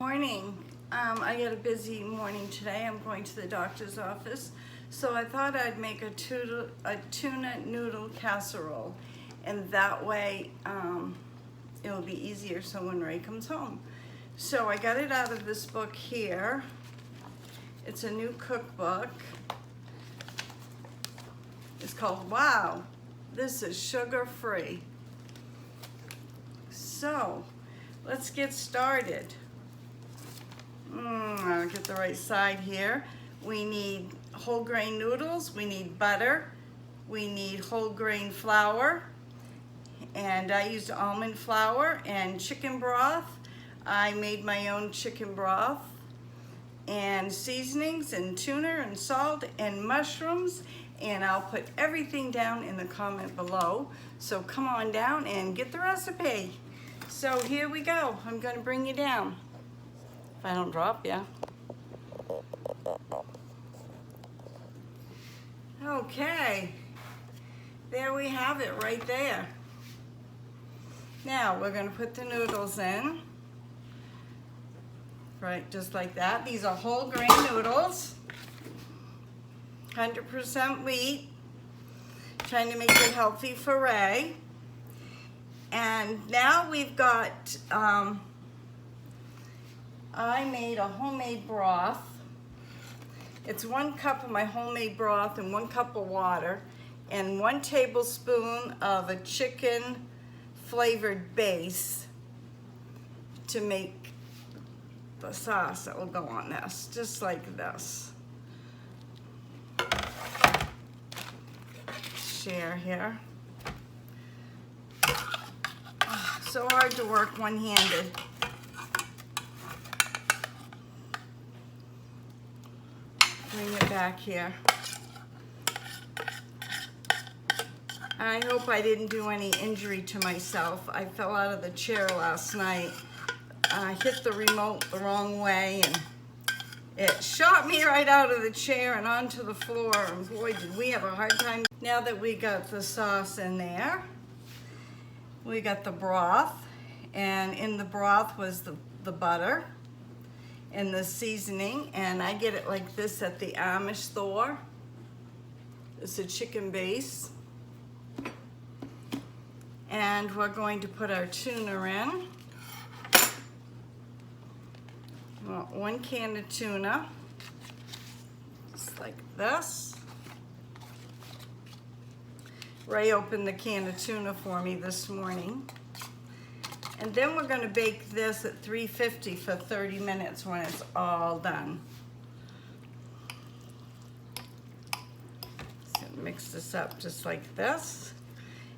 morning. I got a busy morning today. I'm going to the doctor's office. So I thought I'd make a tuna noodle casserole. And that way it'll be easier so when Ray comes home. So I got it out of this book here. It's a new cookbook. It's called, wow, this is sugar-free. So let's get started. I'll get the right side here. We need whole grain noodles, we need butter, we need whole grain flour, and I used almond flour and chicken broth. I made my own chicken broth, and seasonings and tuna and salt and mushrooms, and I'll put everything down in the comment below. So come on down and get the recipe. So here we go. I'm going to bring you down. If I don't drop you. Okay. There we have it right there. Now we're going to put the noodles in. Right, just like that. These are whole grain noodles. 100% wheat. Trying to make it healthy for Ray. And now we've got, I made a homemade broth. It's 1 cup of my homemade broth and 1 cup of water and 1 tablespoon of a chicken flavored base to make the sauce that will go on this, just like this. Share here. So hard to work one-handed. Bring it back here. I hope I didn't do any injury to myself. I fell out of the chair last night. I hit the remote the wrong way and it shot me right out of the chair and onto the floor, and boy did we have a hard time. Now that we got the sauce in there, we got the broth, and in the broth was the butter and the seasoning, and I get it like this at the Amish store. It's a chicken base. And we're going to put our tuna in. Well, 1 can of tuna, just like this. Ray opened the can of tuna for me this morning. And then we're going to bake this at 350 for 30 minutes when it's all done. So mix this up just like this.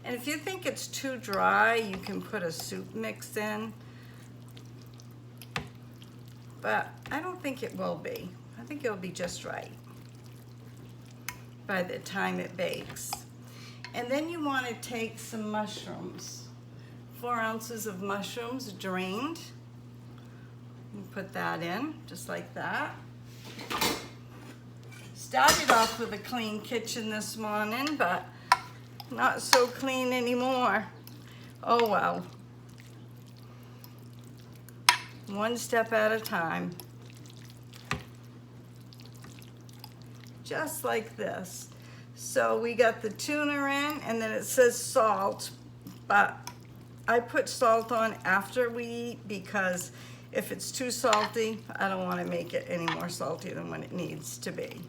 And if you think it's too dry, you can put a soup mix in. But I don't think it will be. I think it'll be just right by the time it bakes. And then you want to take some mushrooms. 4 ounces of mushrooms drained. You put that in, just like that. Started off with a clean kitchen this morning, but not so clean anymore. Oh well. 1 step at a time. Just like this. So we got the tuna in, and then it says salt, but I put salt on after we eat because if it's too salty, I don't want to make it any more salty than what it needs to be.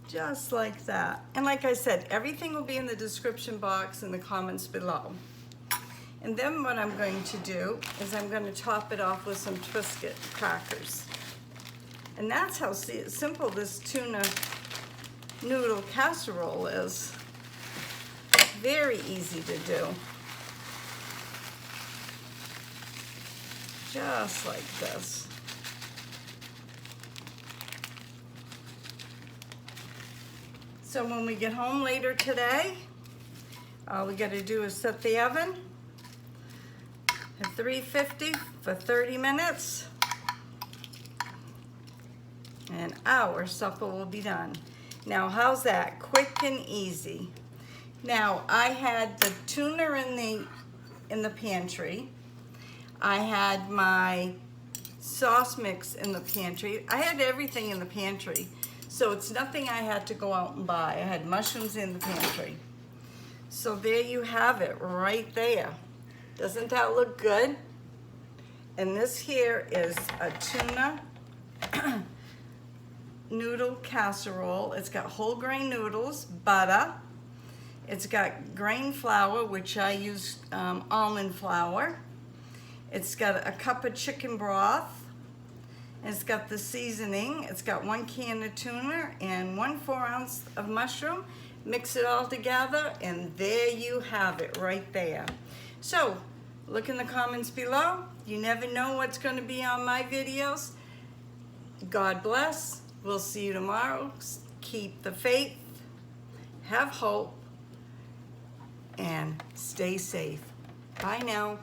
Just like that. And like I said, everything will be in the description box in the comments below. And then what I'm going to do is I'm going to top it off with some Triscuit crackers. And that's how simple this tuna noodle casserole is. Very easy to do. Just like this. So when we get home later today, all we got to do is set the oven at 350 for 30 minutes, and our supper will be done. Now, how's that? Quick and easy. Now, I had the tuna in the pantry. I had my sauce mix in the pantry. I had everything in the pantry, so it's nothing I had to go out and buy. I had mushrooms in the pantry. So there you have it right there. Doesn't that look good? And this here is a tuna noodle casserole. It's got whole grain noodles, butter. It's got grain flour, which I use almond flour. It's got a cup of chicken broth. It's got the seasoning. It's got 1 can of tuna and 1 4-ounce of mushroom. Mix it all together, and there you have it right there. So look in the comments below. You never know what's going to be on my videos. God bless. We'll see you tomorrow. Keep the faith, have hope, and stay safe. Bye now.